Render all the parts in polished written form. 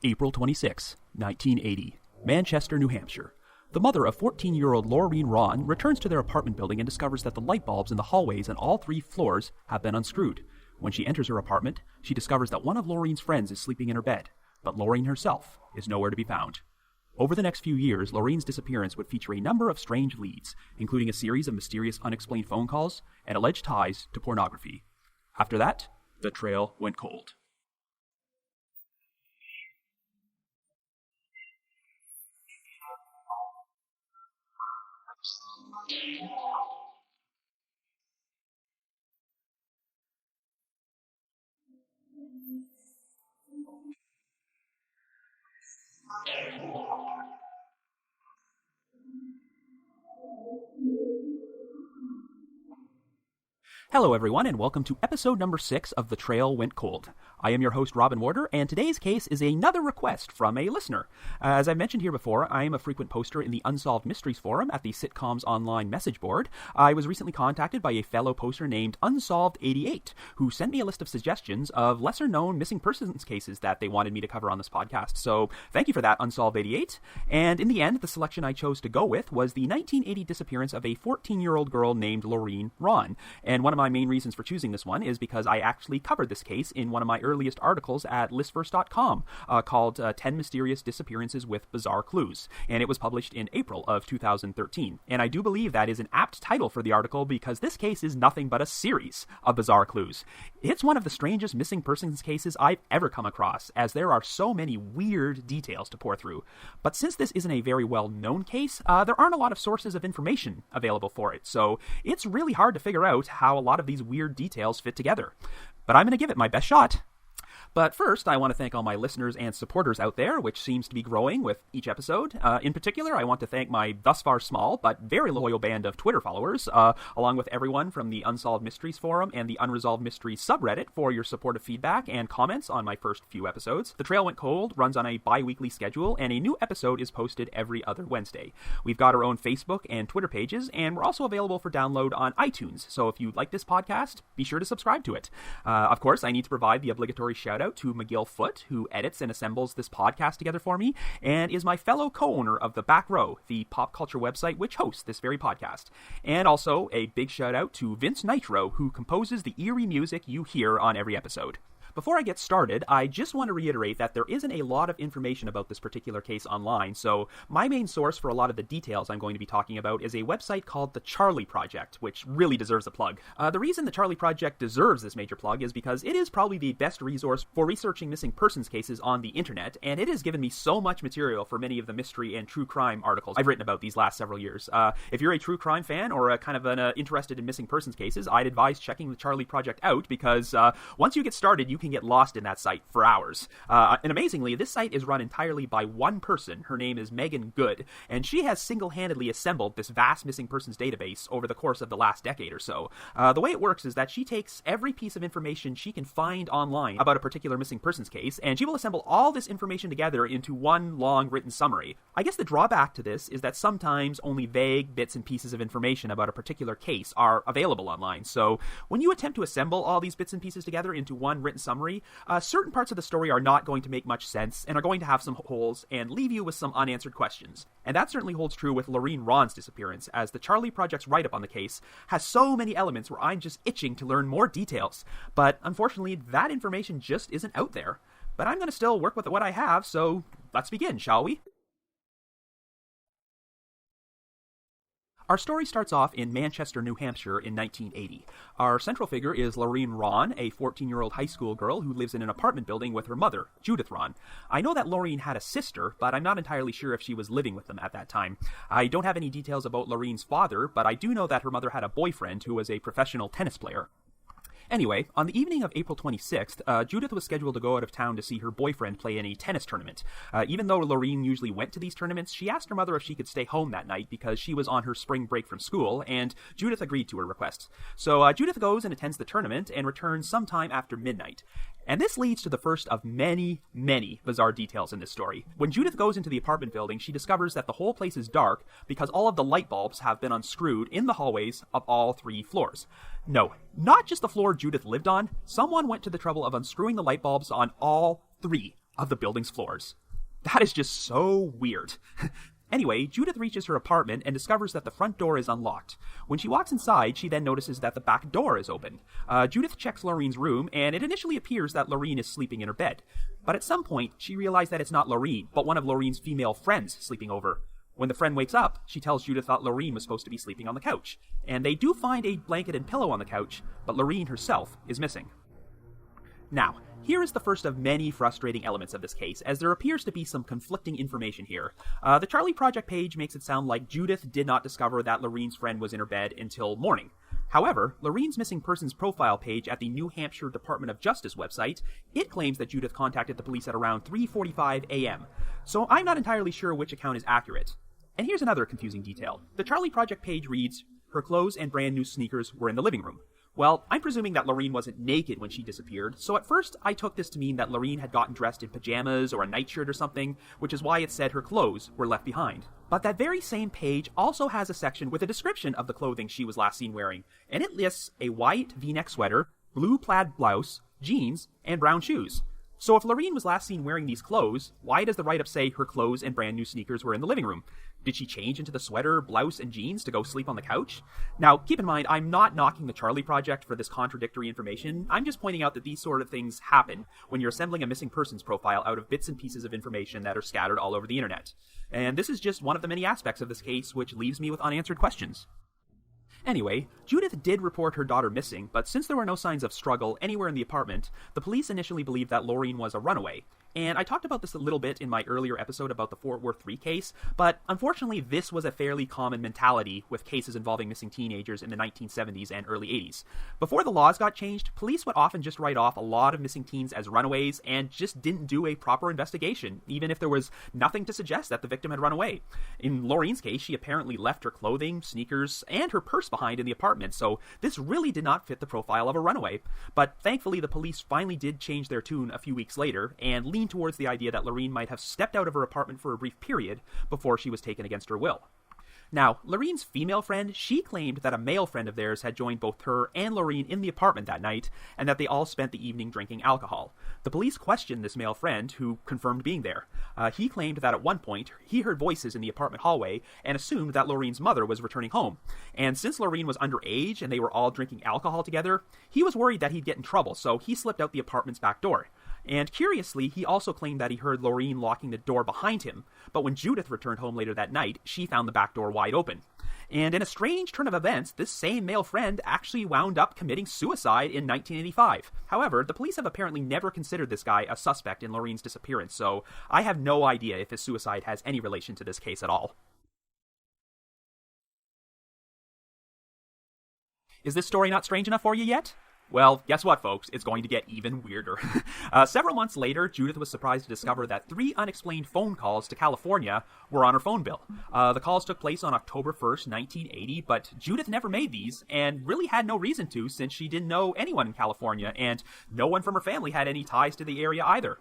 April 26, 1980, Manchester, New Hampshire. The mother of 14-year-old Laureen Rahn returns to their apartment building and discovers that the light bulbs in the hallways and all 3 floors have been unscrewed. When she enters her apartment, she discovers that one of Laureen's friends is sleeping in her bed, but Laureen herself is nowhere to be found. Over the next few years, Laureen's disappearance would feature a number of strange leads, including a series of mysterious unexplained phone calls and alleged ties to pornography. After that, the trail went cold. Hello everyone, and welcome to episode number 6 of The Trail Went Cold. I am your host, Robin Warder, and today's case is another request from a listener. As I mentioned here before, I am a frequent poster in the Unsolved Mysteries forum at the Sitcoms Online message board. I was recently contacted by a fellow poster named Unsolved88, who sent me a list of suggestions of lesser-known missing persons cases that they wanted me to cover on this podcast. So thank you for that, Unsolved88. And in the end, the selection I chose to go with was the 1980 disappearance of a 14-year-old girl named Laureen Rahn. And one of my main reasons for choosing this one is because I actually covered this case in one of my earliest articles at listverse.com called 10 Mysterious Disappearances with Bizarre Clues, and it was published in April of 2013. And I do believe that is an apt title for the article because this case is nothing but a series of bizarre clues. It's one of the strangest missing persons cases I've ever come across, as there are so many weird details to pour through. But since this isn't a very well-known case, there aren't a lot of sources of information available for it, so it's really hard to figure out how a lot of these weird details fit together. But I'm going to give it my best shot. But first, I want to thank all my listeners and supporters out there, which seems to be growing with each episode. In particular, I want to thank my thus far small but very loyal band of Twitter followers, along with everyone from the Unsolved Mysteries Forum and the Unresolved Mysteries subreddit for your supportive feedback and comments on my first few episodes. The Trail Went Cold runs on a bi-weekly schedule, and a new episode is posted every other Wednesday. We've got our own Facebook and Twitter pages, and we're also available for download on iTunes, so if you like this podcast, be sure to subscribe to it. Of course, I need to provide the obligatory shout-out to McGill Foote, who edits and assembles this podcast together for me, and is my fellow co-owner of The Back Row, the pop culture website which hosts this very podcast. And also a big shout-out to Vince Nitro, who composes the eerie music you hear on every episode. Before I get started, I just want to reiterate that there isn't a lot of information about this particular case online, so my main source for a lot of the details I'm going to be talking about is a website called The Charlie Project, which really deserves a plug. The reason The Charlie Project deserves this major plug is because it is probably the best resource for researching missing persons cases on the internet, and it has given me so much material for many of the mystery and true crime articles I've written about these last several years. If you're a true crime fan or a kind of interested in missing persons cases, I'd advise checking The Charlie Project out because once you get started, you can get lost in that site for hours. And amazingly, this site is run entirely by one person. Her name is Megan Good, and she has single-handedly assembled this vast missing persons database over the course of the last decade or so. The way it works is that she takes every piece of information she can find online about a particular missing persons case, and she will assemble all this information together into one long written summary. I guess the drawback to this is that sometimes only vague bits and pieces of information about a particular case are available online. So when you attempt to assemble all these bits and pieces together into one written summary, certain parts of the story are not going to make much sense and are going to have some holes and leave you with some unanswered questions. And that certainly holds true with Laureen Rahn's disappearance, as the Charlie Project's write-up on the case has so many elements where I'm just itching to learn more details. But unfortunately, that information just isn't out there. But I'm going to still work with what I have, so let's begin, shall we? Our story starts off in Manchester, New Hampshire in 1980. Our central figure is Laureen Rahn, a 14-year-old high school girl who lives in an apartment building with her mother, Judith Rahn. I know that Laureen had a sister, but I'm not entirely sure if she was living with them at that time. I don't have any details about Laureen's father, but I do know that her mother had a boyfriend who was a professional tennis player. Anyway, on the evening of April 26th, Judith was scheduled to go out of town to see her boyfriend play in a tennis tournament. Even though Laureen usually went to these tournaments, she asked her mother if she could stay home that night because she was on her spring break from school, and Judith agreed to her request. So Judith goes and attends the tournament and returns sometime after midnight. And this leads to the first of many, many bizarre details in this story. When Judith goes into the apartment building, she discovers that the whole place is dark because all of the light bulbs have been unscrewed in the hallways of all 3 floors. No, not just the floor Judith lived on. Someone went to the trouble of unscrewing the light bulbs on all 3 of the building's floors. That is just so weird. Anyway, Judith reaches her apartment and discovers that the front door is unlocked. When she walks inside, she then notices that the back door is open. Judith checks Laureen's room, and it initially appears that Laureen is sleeping in her bed. But at some point, she realizes that it's not Laureen, but one of Laureen's female friends sleeping over. When the friend wakes up, she tells Judith that Laureen was supposed to be sleeping on the couch. And they do find a blanket and pillow on the couch, but Laureen herself is missing. Now, here is the first of many frustrating elements of this case, as there appears to be some conflicting information here. The Charlie Project page makes it sound like Judith did not discover that Laureen's friend was in her bed until morning. However, Laureen's missing persons profile page at the New Hampshire Department of Justice website, it claims that Judith contacted the police at around 3:45 a.m. So I'm not entirely sure which account is accurate. And here's another confusing detail. The Charlie Project page reads, "Her clothes and brand new sneakers were in the living room." Well, I'm presuming that Laureen wasn't naked when she disappeared, so at first I took this to mean that Laureen had gotten dressed in pajamas or a nightshirt or something, which is why it said her clothes were left behind. But that very same page also has a section with a description of the clothing she was last seen wearing, and it lists a white V-neck sweater, blue plaid blouse, jeans, and brown shoes. So if Laureen was last seen wearing these clothes, why does the write-up say her clothes and brand new sneakers were in the living room? Did she change into the sweater, blouse, and jeans to go sleep on the couch? Now, keep in mind, I'm not knocking the Charlie Project for this contradictory information. I'm just pointing out that these sort of things happen when you're assembling a missing persons profile out of bits and pieces of information that are scattered all over the internet. And this is just one of the many aspects of this case which leaves me with unanswered questions. Anyway, Judith did report her daughter missing, but since there were no signs of struggle anywhere in the apartment, the police initially believed that Laureen was a runaway. And I talked about this a little bit in my earlier episode about the Fort Worth 3 case, but unfortunately this was a fairly common mentality with cases involving missing teenagers in the 1970s and early 80s. Before the laws got changed, police would often just write off a lot of missing teens as runaways and just didn't do a proper investigation, even if there was nothing to suggest that the victim had run away. In Laureen's case, she apparently left her clothing, sneakers, and her purse behind in the apartment, so this really did not fit the profile of a runaway. But thankfully, the police finally did change their tune a few weeks later and leaned towards the idea that Laureen might have stepped out of her apartment for a brief period before she was taken against her will. Now, Laureen's female friend, she claimed that a male friend of theirs had joined both her and Laureen in the apartment that night, and that they all spent the evening drinking alcohol. The police questioned this male friend, who confirmed being there. He claimed that at one point, he heard voices in the apartment hallway, and assumed that Laureen's mother was returning home. And since Laureen was underage, and they were all drinking alcohol together, he was worried that he'd get in trouble, so he slipped out the apartment's back door. And curiously, he also claimed that he heard Laureen locking the door behind him, but when Judith returned home later that night, she found the back door wide open. And in a strange turn of events, this same male friend actually wound up committing suicide in 1985. However, the police have apparently never considered this guy a suspect in Laureen's disappearance, so I have no idea if his suicide has any relation to this case at all. Is this story not strange enough for you yet? Well, guess what, folks? It's going to get even weirder. Several months later, Judith was surprised to discover that 3 unexplained phone calls to California were on her phone bill. The calls took place on October 1st, 1980, but Judith never made these, and really had no reason to, since she didn't know anyone in California, and no one from her family had any ties to the area either.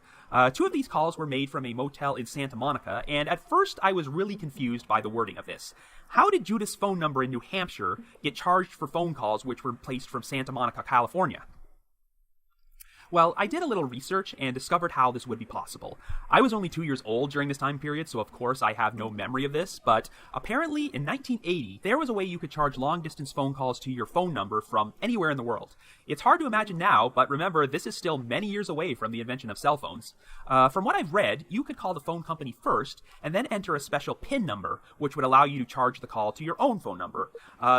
2 of these calls were made from a motel in Santa Monica, and at first I was really confused by the wording of this. How did Judith's phone number in New Hampshire get charged for phone calls which were placed from Santa Monica, California? Well, I did a little research and discovered how this would be possible. I was only 2 years old during this time period, so of course I have no memory of this, but apparently in 1980, there was a way you could charge long-distance phone calls to your phone number from anywhere in the world. It's hard to imagine now, but remember, this is still many years away from the invention of cell phones. From what I've read, you could call the phone company first, and then enter a special PIN number, which would allow you to charge the call to your own phone number.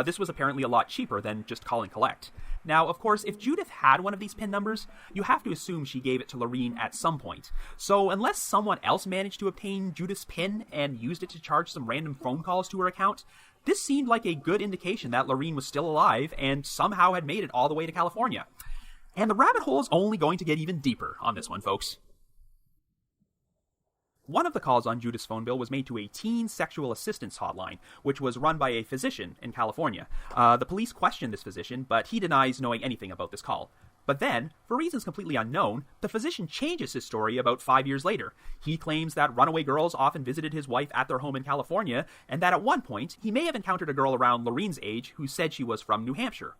This was apparently a lot cheaper than just call and collect. Now, of course, if Judith had one of these PIN numbers, you have to assume she gave it to Laureen at some point. So unless someone else managed to obtain Judith's PIN and used it to charge some random phone calls to her account, this seemed like a good indication that Laureen was still alive and somehow had made it all the way to California. And the rabbit hole is only going to get even deeper on this one, folks. One of the calls on Judith's phone bill was made to a teen sexual assistance hotline, which was run by a physician in California. The police questioned this physician, but he denies knowing anything about this call. But then, for reasons completely unknown, the physician changes his story about 5 years later. He claims that runaway girls often visited his wife at their home in California, and that at one point, he may have encountered a girl around Laureen's age who said she was from New Hampshire.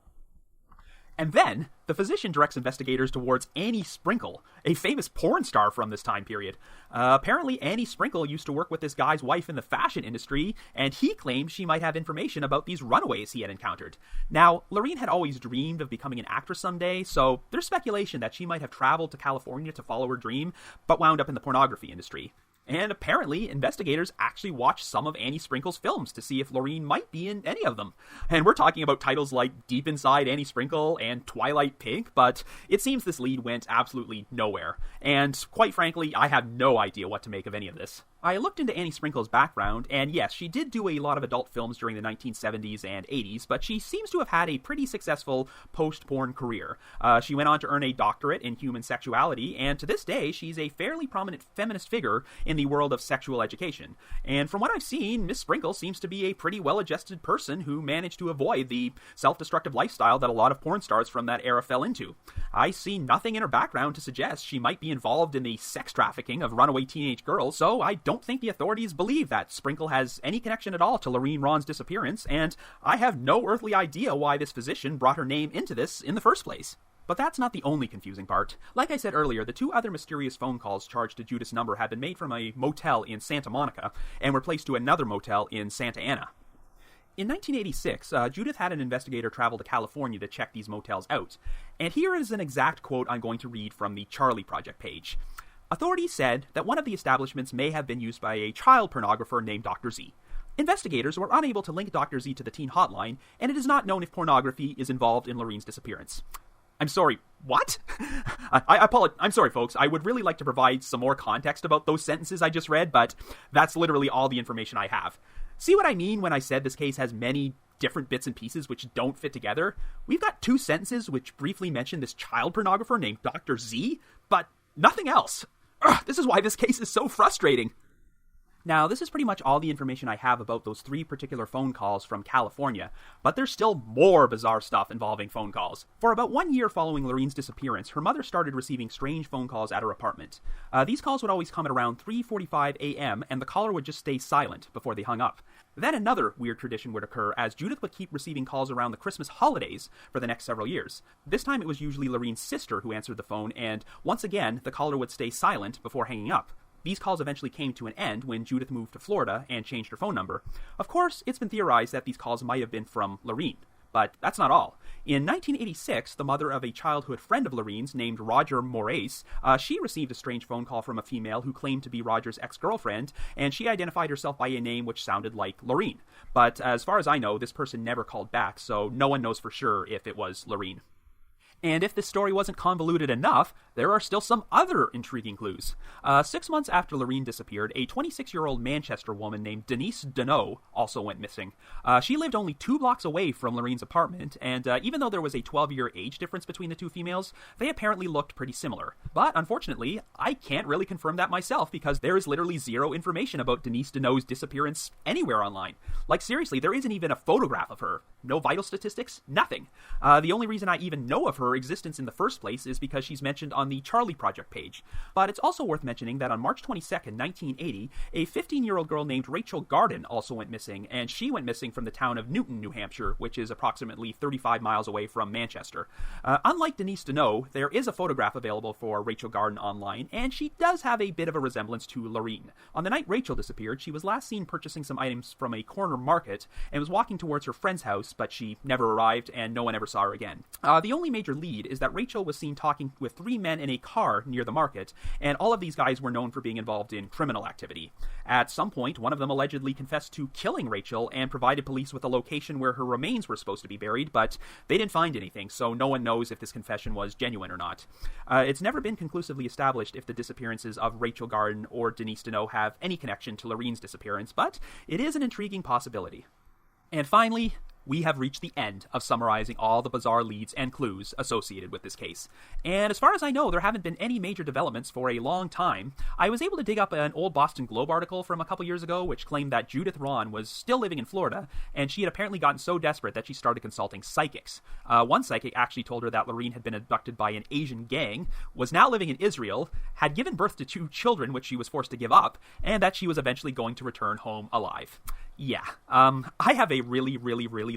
And then, the physician directs investigators towards Annie Sprinkle, a famous porn star from this time period. Apparently, Annie Sprinkle used to work with this guy's wife in the fashion industry, and he claimed she might have information about these runaways he had encountered. Now, Laureen had always dreamed of becoming an actress someday, so there's speculation that she might have traveled to California to follow her dream, but wound up in the pornography industry. And apparently, investigators actually watched some of Annie Sprinkle's films to see if Laureen might be in any of them. And we're talking about titles like Deep Inside Annie Sprinkle and Twilight Pink, but it seems this lead went absolutely nowhere. And quite frankly, I have no idea what to make of any of this. I looked into Annie Sprinkle's background, and yes, she did do a lot of adult films during the 1970s and 80s, but she seems to have had a pretty successful post-porn career. She went on to earn a doctorate in human sexuality, and to this day, she's a fairly prominent feminist figure in the world of sexual education. And from what I've seen, Miss Sprinkle seems to be a pretty well-adjusted person who managed to avoid the self-destructive lifestyle that a lot of porn stars from that era fell into. I see nothing in her background to suggest she might be involved in the sex trafficking of runaway teenage girls, so I don't think the authorities believe that Sprinkle has any connection at all to Laureen Rahn's disappearance, and I have no earthly idea why this physician brought her name into this in the first place. But that's not the only confusing part. Like I said earlier, the two other mysterious phone calls charged to Judith's number had been made from a motel in Santa Monica and were placed to another motel in Santa Ana. In 1986, Judith had an investigator travel to California to check these motels out, and here is an exact quote I'm going to read from the Charlie Project page. Authorities said that one of the establishments may have been used by a child pornographer named Dr. Z. Investigators were unable to link Dr. Z to the teen hotline, and it is not known if pornography is involved in Laureen's disappearance. I'm sorry, what? I apologize. I'm sorry, folks. I would really like to provide some more context about those sentences I just read, but that's literally all the information I have. See what I mean when I said this case has many different bits and pieces which don't fit together? We've got two sentences which briefly mention this child pornographer named Dr. Z, but nothing else. Ugh, this is why this case is so frustrating. Now, this is pretty much all the information I have about those three particular phone calls from California, but there's still more bizarre stuff involving phone calls. For about 1 year following Laureen's disappearance, her mother started receiving strange phone calls at her apartment. These calls would always come at around 3:45 a.m., and the caller would just stay silent before they hung up. Then another weird tradition would occur, as Judith would keep receiving calls around the Christmas holidays for the next several years. This time it was usually Laureen's sister who answered the phone, and once again, the caller would stay silent before hanging up. These calls eventually came to an end when Judith moved to Florida and changed her phone number. Of course, it's been theorized that these calls might have been from Laureen. But that's not all. In 1986, the mother of a childhood friend of Laureen's named Roger Moraes, she received a strange phone call from a female who claimed to be Roger's ex-girlfriend, and she identified herself by a name which sounded like Laureen. But as far as I know, this person never called back, so no one knows for sure if it was Laureen. And if this story wasn't convoluted enough, there are still some other intriguing clues. 6 months after Laureen disappeared, a 26-year-old Manchester woman named Denise Deneau also went missing. She lived only 2 blocks away from Laureen's apartment, and even though there was a 12-year age difference between the two females, they apparently looked pretty similar. But unfortunately, I can't really confirm that myself because there is literally zero information about Denise Deneau's disappearance anywhere online. Like seriously, there isn't even a photograph of her. No vital statistics, nothing. The only reason I even know of her existence in the first place is because she's mentioned on the Charlie Project page. But it's also worth mentioning that on March 22nd, 1980, a 15-year-old girl named Rachel Garden also went missing, and she went missing from the town of Newton, New Hampshire, which is approximately 35 miles away from Manchester. Unlike Denise Deneau, there is a photograph available for Rachel Garden online, and she does have a bit of a resemblance to Laureen. On the night Rachel disappeared, she was last seen purchasing some items from a corner market and was walking towards her friend's house, but she never arrived and no one ever saw her again. The only major lead is that Rachel was seen talking with 3 men in a car near the market, and all of these guys were known for being involved in criminal activity. At some point, one of them allegedly confessed to killing Rachel and provided police with a location where her remains were supposed to be buried, but they didn't find anything, so no one knows if this confession was genuine or not. It's never been conclusively established if the disappearances of Rachel Garden or Denise Deneau have any connection to Laureen's disappearance, but it is an intriguing possibility. And finally, we have reached the end of summarizing all the bizarre leads and clues associated with this case. And as far as I know, there haven't been any major developments for a long time. I was able to dig up an old Boston Globe article from a couple years ago, which claimed that Judith Rahn was still living in Florida, and she had apparently gotten so desperate that she started consulting psychics. One psychic actually told her that Laureen had been abducted by an Asian gang, was now living in Israel, had given birth to 2 children, which she was forced to give up, and that she was eventually going to return home alive. Yeah, I have a really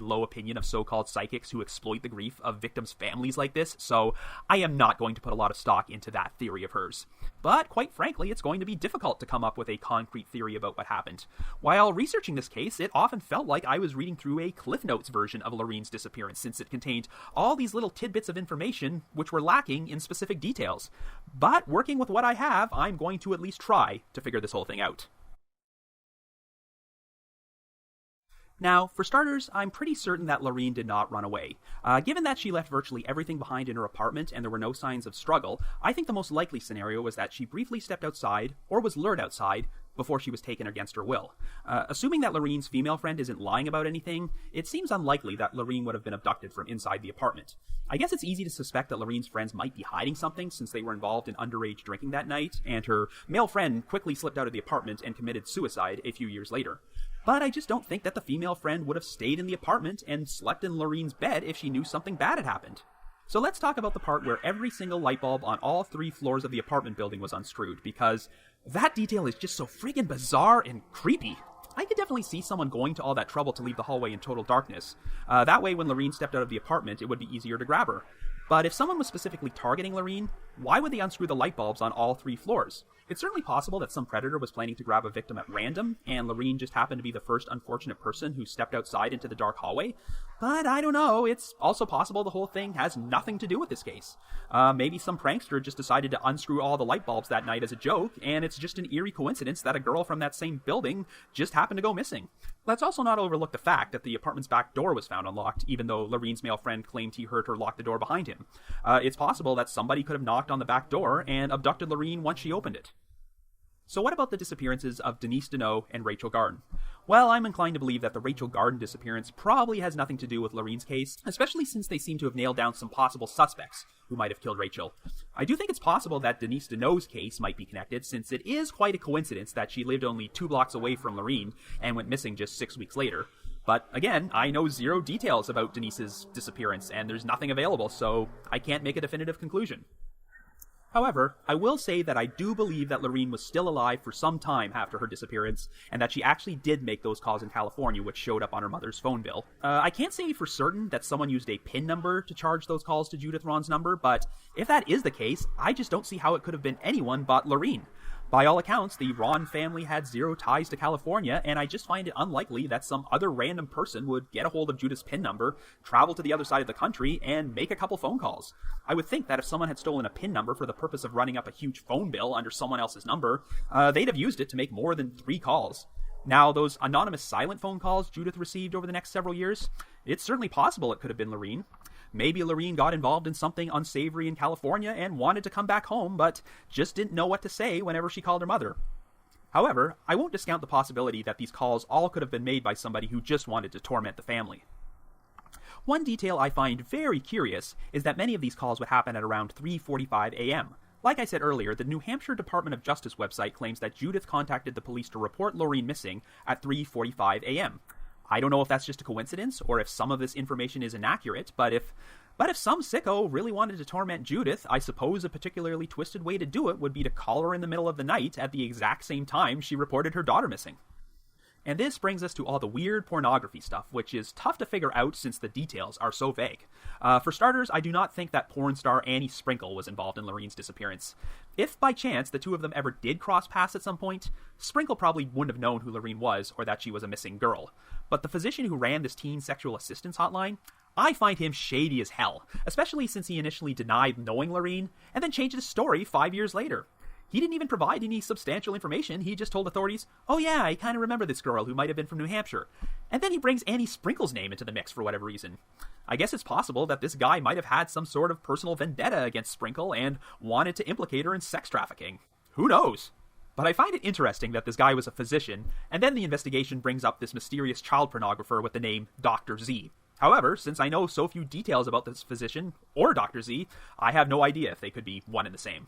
low opinion of so-called psychics who exploit the grief of victims' families like this, so I am not going to put a lot of stock into that theory of hers. But quite frankly, it's going to be difficult to come up with a concrete theory about what happened. While researching this case, it often felt like I was reading through a Cliff Notes version of Laureen's disappearance, since it contained all these little tidbits of information which were lacking in specific details. But working with what I have, I'm going to at least try to figure this whole thing out. Now, for starters, I'm pretty certain that Laureen did not run away. Given that she left virtually everything behind in her apartment and there were no signs of struggle, I think the most likely scenario was that she briefly stepped outside, or was lured outside, before she was taken against her will. Assuming that Laureen's female friend isn't lying about anything, it seems unlikely that Laureen would have been abducted from inside the apartment. I guess it's easy to suspect that Laureen's friends might be hiding something since they were involved in underage drinking that night, and her male friend quickly slipped out of the apartment and committed suicide a few years later. But I just don't think that the female friend would have stayed in the apartment and slept in Laureen's bed if she knew something bad had happened. So let's talk about the part where every single light bulb on all 3 floors of the apartment building was unscrewed, because that detail is just so freaking bizarre and creepy. I could definitely see someone going to all that trouble to leave the hallway in total darkness. That way, when Laureen stepped out of the apartment, it would be easier to grab her. But if someone was specifically targeting Laureen, why would they unscrew the light bulbs on all 3 floors? It's certainly possible that some predator was planning to grab a victim at random, and Laureen just happened to be the first unfortunate person who stepped outside into the dark hallway. But I don't know, it's also possible the whole thing has nothing to do with this case. Maybe some prankster just decided to unscrew all the light bulbs that night as a joke, and it's just an eerie coincidence that a girl from that same building just happened to go missing. Let's also not overlook the fact that the apartment's back door was found unlocked, even though Laureen's male friend claimed he heard her lock the door behind him. It's possible that somebody could have knocked on the back door and abducted Laureen once she opened it. So what about the disappearances of Denise Deneau and Rachel Garden? Well, I'm inclined to believe that the Rachel Garden disappearance probably has nothing to do with Laureen's case, especially since they seem to have nailed down some possible suspects who might have killed Rachel. I do think it's possible that Denise Deneau's case might be connected, since it is quite a coincidence that she lived only 2 blocks away from Laureen and went missing just 6 weeks later. But again, I know 0 details about Denise's disappearance, and there's nothing available, so I can't make a definitive conclusion. However, I will say that I do believe that Laureen was still alive for some time after her disappearance, and that she actually did make those calls in California which showed up on her mother's phone bill. I can't say for certain that someone used a PIN number to charge those calls to Judith Rahn's number, but if that is the case, I just don't see how it could have been anyone but Laureen. By all accounts, the Rahn family had 0 ties to California, and I just find it unlikely that some other random person would get a hold of Judith's PIN number, travel to the other side of the country, and make a couple phone calls. I would think that if someone had stolen a PIN number for the purpose of running up a huge phone bill under someone else's number, they'd have used it to make more than 3 calls. Now, those anonymous silent phone calls Judith received over the next several years, it's certainly possible it could have been Laureen. Maybe Laureen got involved in something unsavory in California and wanted to come back home, but just didn't know what to say whenever she called her mother. However, I won't discount the possibility that these calls all could have been made by somebody who just wanted to torment the family. One detail I find very curious is that many of these calls would happen at around 3:45 a.m. Like I said earlier, the New Hampshire Department of Justice website claims that Judith contacted the police to report Laureen missing at 3:45 a.m. I don't know if that's just a coincidence or if some of this information is inaccurate, but if some sicko really wanted to torment Judith, I suppose a particularly twisted way to do it would be to call her in the middle of the night at the exact same time she reported her daughter missing. And this brings us to all the weird pornography stuff, which is tough to figure out since the details are so vague. For starters, I do not think that porn star Annie Sprinkle was involved in Laureen's disappearance. If by chance the 2 of them ever did cross paths at some point, Sprinkle probably wouldn't have known who Laureen was or that she was a missing girl. But the physician who ran this teen sexual assistance hotline, I find him shady as hell, especially since he initially denied knowing Laureen and then changed his story 5 years later. He didn't even provide any substantial information. He just told authorities, oh yeah, I kind of remember this girl who might have been from New Hampshire. And then he brings Annie Sprinkle's name into the mix for whatever reason. I guess it's possible that this guy might have had some sort of personal vendetta against Sprinkle and wanted to implicate her in sex trafficking. Who knows? But I find it interesting that this guy was a physician, and then the investigation brings up this mysterious child pornographer with the name Dr. Z. However, since I know so few details about this physician, or Dr. Z, I have no idea if they could be one and the same.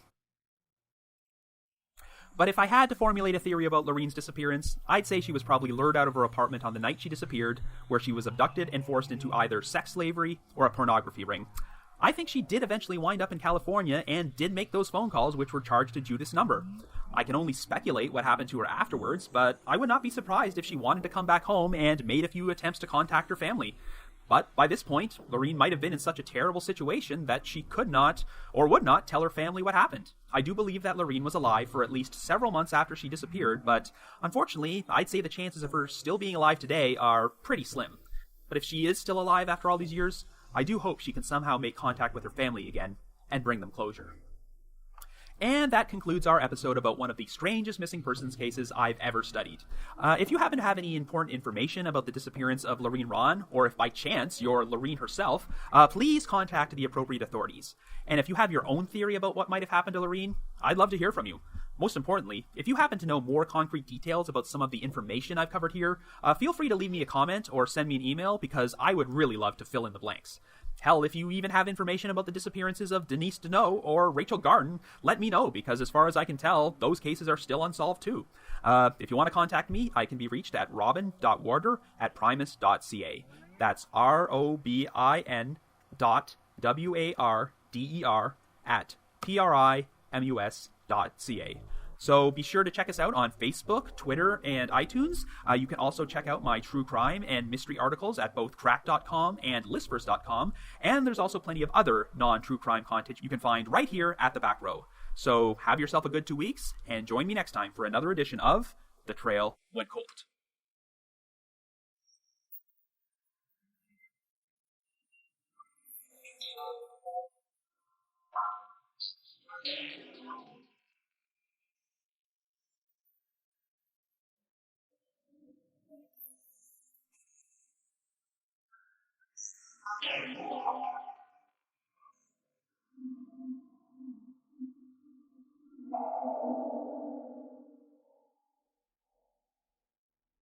But if I had to formulate a theory about Laureen's disappearance, I'd say she was probably lured out of her apartment on the night she disappeared, where she was abducted and forced into either sex slavery or a pornography ring. I think she did eventually wind up in California and did make those phone calls which were charged to Judith's number. I can only speculate what happened to her afterwards, but I would not be surprised if she wanted to come back home and made a few attempts to contact her family. But by this point, Laureen might have been in such a terrible situation that she could not or would not tell her family what happened. I do believe that Laureen was alive for at least several months after she disappeared, but unfortunately, I'd say the chances of her still being alive today are pretty slim. But if she is still alive after all these years, I do hope she can somehow make contact with her family again and bring them closure. And that concludes our episode about one of the strangest missing persons cases I've ever studied. If you happen to have any important information about the disappearance of Laureen Rahn, or if by chance you're Laureen herself, please contact the appropriate authorities. And if you have your own theory about what might have happened to Laureen, I'd love to hear from you. Most importantly, if you happen to know more concrete details about some of the information I've covered here, feel free to leave me a comment or send me an email because I would really love to fill in the blanks. Hell, if you even have information about the disappearances of Denise Deneau or Rachel Garden, let me know, because as far as I can tell, those cases are still unsolved too. If you want to contact me, I can be reached at robin.warder@primus.ca. That's ROBIN.WARDER@PRIMUS.ca. So be sure to check us out on Facebook, Twitter, and iTunes. You can also check out my true crime and mystery articles at both crack.com and listverse.com. And there's also plenty of other non-true crime content you can find right here at the back row. So have yourself a good 2 weeks, and join me next time for another edition of The Trail Went Cold.